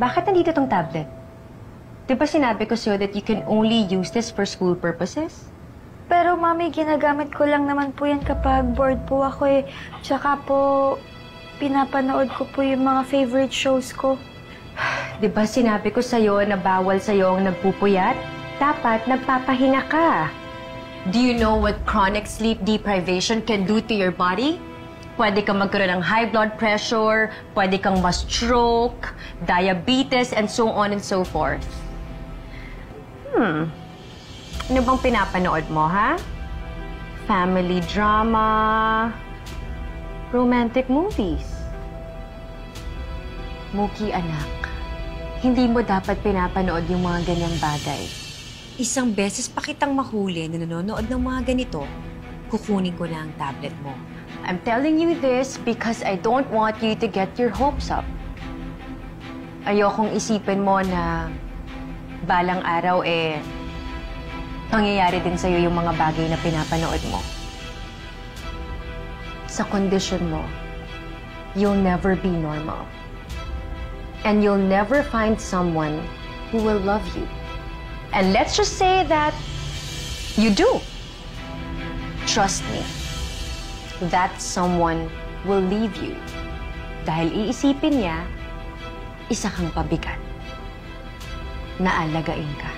Bakit nandito tong tablet? Di ba sinabi ko sa'yo that you can only use this for school purposes? Pero, Mami, ginagamit ko lang naman po yan kapag bored po ako eh. Tsaka po, pinapanood ko po yung mga favorite shows ko. Di ba sinabi ko sa'yo na bawal sa'yo ang nagpupuyat? Dapat nagpapahinga ka. Do you know what chronic sleep deprivation can do to your body? Pwede kang magkaroon ng high blood pressure, pwede kang ma-stroke, diabetes, and so on and so forth. Ano bang pinapanood mo, ha? Family drama, romantic movies. Muki, anak, hindi mo dapat pinapanood yung mga ganyang bagay. Isang beses pa kitang mahuli na nanonood ng mga ganito, kukunin ko na ang tablet mo. I'm telling you this because I don't want you to get your hopes up. Ayokong isipin mo na balang araw pangyayari din sa'yo yung mga bagay na pinapanood mo. Sa kondisyon mo, you'll never be normal. And you'll never find someone who will love you. And let's just say that you do. Trust me, that someone will leave you. Dahil iisipin niya, isa kang pabigat na alagain ka.